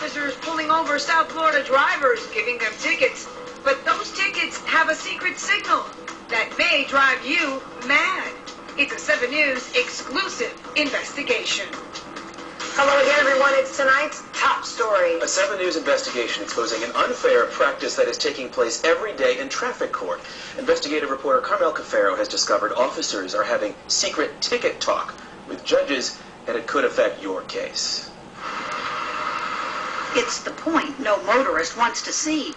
officers pulling over South Florida drivers, giving them tickets. But those tickets have a secret signal that may drive you mad. It's a 7 News exclusive investigation. Hello again, everyone. It's tonight's top story. A 7 News investigation exposing an unfair practice that is taking place every day in traffic court. Investigative reporter Carmel Cafaro has discovered officers are having secret ticket talk with judges, and it could affect your case. It's the point no motorist wants to see.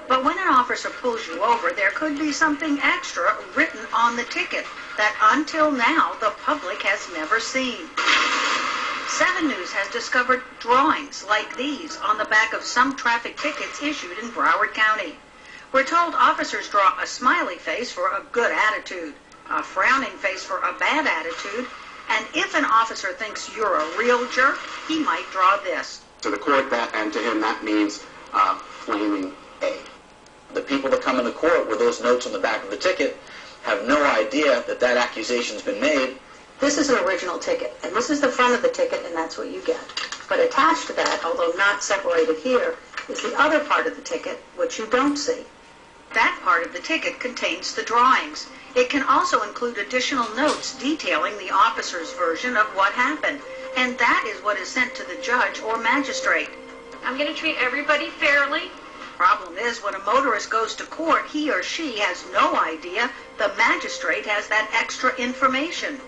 But when an officer pulls you over, there could be something extra written on the ticket that until now the public has never seen. 7 News has discovered drawings like these on the back of some traffic tickets issued in Broward County. We're told officers draw a smiley face for a good attitude, a frowning face for a bad attitude, and if an officer thinks you're a real jerk, he might draw this. To the court, and to him, that means flaming A. The people that come into court with those notes on the back of the ticket have no idea that that accusation's been made. This is an original ticket, and this is the front of the ticket, and that's what you get. But attached to that, although not separated here, is the other part of the ticket, which you don't see. That part of the ticket contains the drawings. It can also include additional notes detailing the officer's version of what happened, and that is what is sent to the judge or magistrate. I'm going to treat everybody fairly. Problem is, when a motorist goes to court, he or she has no idea the magistrate has that extra information.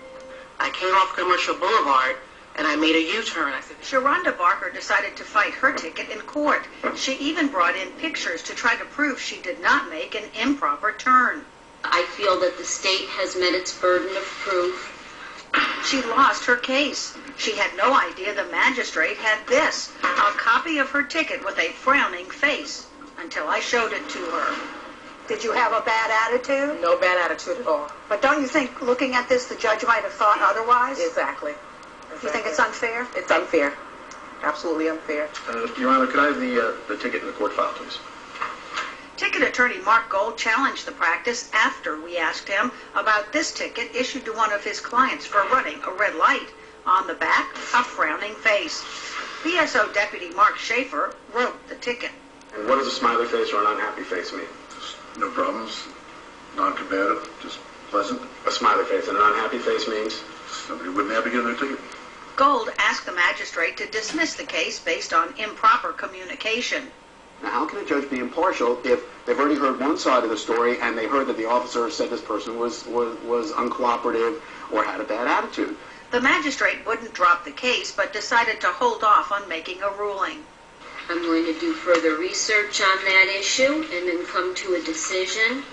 I came off Commercial Boulevard, and I made a U-turn. I said, Sharonda Barker decided to fight her ticket in court. She even brought in pictures to try to prove she did not make an improper turn. I feel that the state has met its burden of proof. She lost her case. She had no idea the magistrate had this, a copy of her ticket with a frowning face, until I showed it to her. Did you have a bad attitude? no bad attitude at all. But don't you think, looking at this, the judge might have thought otherwise? Exactly. You think it's unfair? It's unfair. Absolutely unfair. Your Honor, could I have the ticket in the court file, please? Ticket attorney Mark Gold challenged the practice after we asked him about this ticket issued to one of his clients for running a red light. On the back, a frowning face. BSO Deputy Mark Schaefer wrote the ticket. And what does a smiley face or an unhappy face mean? No problems, non-combative, just pleasant. A smiley face and an unhappy face means? Somebody wouldn't have to get their ticket. Gold asked the magistrate to dismiss the case based on improper communication. Now, how can a judge be impartial if they've already heard one side of the story and they heard that the officer said this person was uncooperative or had a bad attitude? The magistrate wouldn't drop the case, but decided to hold off on making a ruling. I'm going to do further research on that issue and then come to a decision.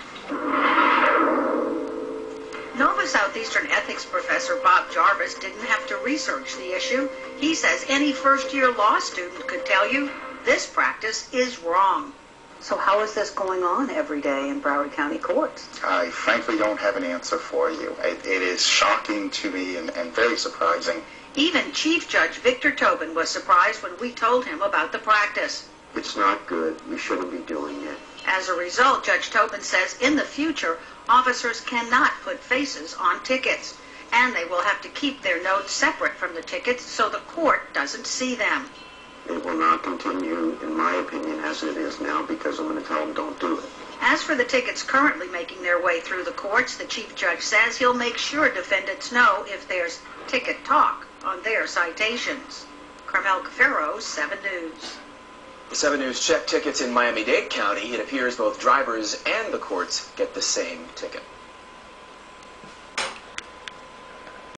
Nova Southeastern ethics professor Bob Jarvis didn't have to research the issue. He says any first-year law student could tell you this practice is wrong. So how is this going on every day in Broward County courts? I frankly don't have an answer for you. It is shocking to me and very surprising. Even Chief Judge Victor Tobin was surprised when we told him about the practice. It's not good. We shouldn't be doing it. As a result, Judge Tobin says in the future, officers cannot put faces on tickets, and they will have to keep their notes separate from the tickets so the court doesn't see them. It will not continue, in my opinion, as it is now, because I'm going to tell them don't do it. As for the tickets currently making their way through the courts, the Chief Judge says he'll make sure defendants know if there's ticket talk on their citations. Carmel Cafaro, 7 News. The 7 News checked tickets in Miami-Dade County. It appears both drivers and the courts get the same ticket.